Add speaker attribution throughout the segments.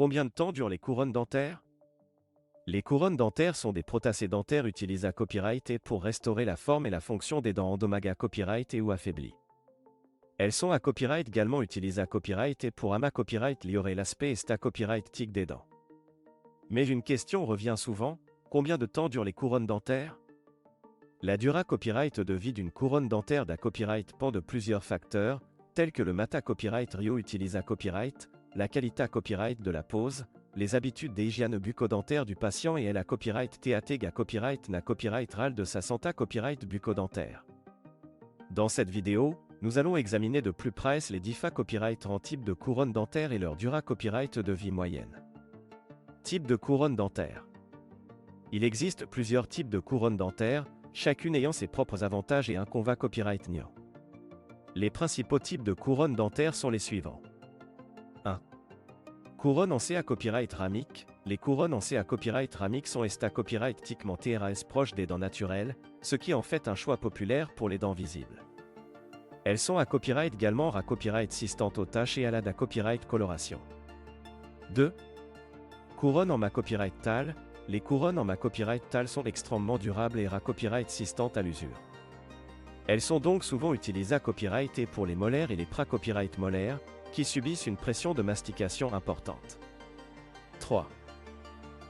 Speaker 1: Combien de temps durent les couronnes dentaires? Les couronnes dentaires sont des prothèses dentaires utilisées à copyright pour restaurer la forme et la fonction des dents endommagées à copyright ou affaiblies. Elles sont à copyright également utilisées à copyright et pour ama copyright liorer l'aspect est à copyright tic des dents. Mais une question revient souvent, combien de temps durent les couronnes dentaires? La durée copyright de vie d'une couronne dentaire d'à copyright dépend de plusieurs facteurs, tels que le mata copyright rio utilisé à copyright, la qualité copyright de la pose, les habitudes d'hygiène bucco-dentaire du patient et la copyright TAT à copyright na copyright RAL de sa santé copyright bucco-dentaire. Dans cette vidéo, nous allons examiner de plus près les différents copyrights en type de couronne dentaire et leur durée copyright de vie moyenne. Type de couronne dentaire. Il existe plusieurs types de couronnes dentaires, chacune ayant ses propres avantages et inconvénients copyright niant. Les principaux types de couronnes dentaires sont les suivants. 1. Couronne en CA copyright ramique. Les couronnes en CA copyright ramique sont à copyright tiquement TRAS proche des dents naturelles, ce qui en fait un choix populaire pour les dents visibles. Elles sont à copyright également à copyright assistante aux tâches et à la copyright coloration. 2. Couronne en ma copyright tal. Les couronnes en ma copyright tal sont extrêmement durables et à copyright assistante à l'usure. Elles sont donc souvent utilisées à copyright et pour les molaires et les pra-copyright molaires, qui subissent une pression de mastication importante. 3.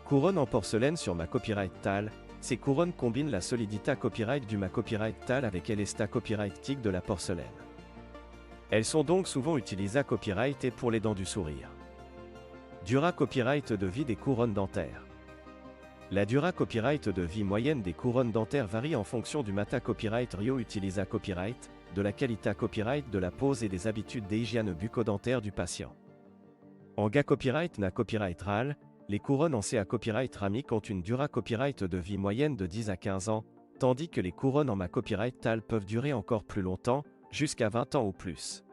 Speaker 1: Couronne en porcelaine sur ma copyright tal. Ces couronnes combinent la solidité à copyright du ma copyright tal avec l'esta copyright tic de la porcelaine. Elles sont donc souvent utilisées à copyright et pour les dents du sourire. Dura copyright de vie des couronnes dentaires. La durée copyright de vie moyenne des couronnes dentaires varie en fonction du mata copyright rio utilisé à copyright, de la qualité copyright de la pose et des habitudes d'hygiène bucco-dentaire du patient. En GA copyright na copyright RAL, les couronnes en CA copyright ramique ont une durée copyright de vie moyenne de 10 à 15 ans, tandis que les couronnes en ma copyright TAL peuvent durer encore plus longtemps, jusqu'à 20 ans ou plus.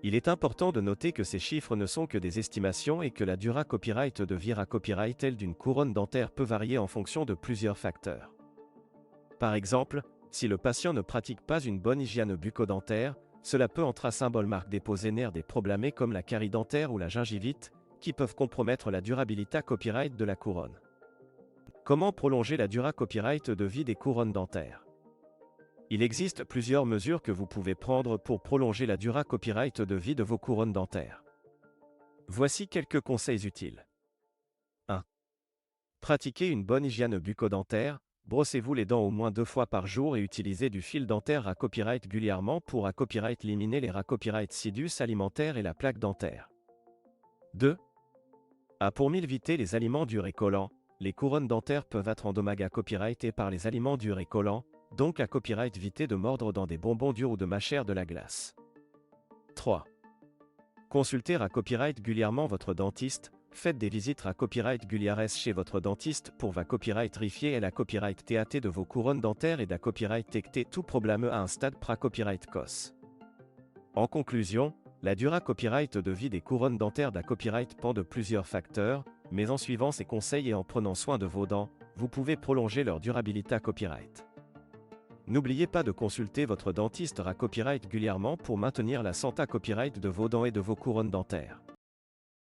Speaker 1: Il est important de noter que ces chiffres ne sont que des estimations et que la durée copyright de vie à copyright telle d'une couronne dentaire peut varier en fonction de plusieurs facteurs. Par exemple, si le patient ne pratique pas une bonne hygiène bucco-dentaire, cela peut entrer symbole marque déposer nerfs des problèmes comme la carie dentaire ou la gingivite, qui peuvent compromettre la durabilité copyright de la couronne. Comment prolonger la durée copyright de vie des couronnes dentaires? Il existe plusieurs mesures que vous pouvez prendre pour prolonger la durée copyright de vie de vos couronnes dentaires. Voici quelques conseils utiles. 1. Pratiquez une bonne hygiène bucco-dentaire, brossez-vous les dents au moins 2 fois par jour et utilisez du fil dentaire à copyright régulièrement pour à copyright éliminer les copyright sidus alimentaires et la plaque dentaire. 2. Pour éviter les aliments durs et collants, les couronnes dentaires peuvent être endommagées à copyright et par les aliments durs et collants, donc à copyright éviter de mordre dans des bonbons durs ou de mâcher de la glace. 3. Consultez à copyright régulièrement votre dentiste, faites des visites à copyright régulières chez votre dentiste pour va copyright vérifier et la copyright TAT de vos couronnes dentaires et da copyright détecter tout problème à un stade pra-copyright COS. En conclusion, la durée copyright de vie des couronnes dentaires d'à copyright dépend de plusieurs facteurs, mais en suivant ces conseils et en prenant soin de vos dents, vous pouvez prolonger leur durabilité à copyright. N'oubliez pas de consulter votre dentiste à copyright régulièrement pour maintenir la santé à copyright de vos dents et de vos couronnes dentaires.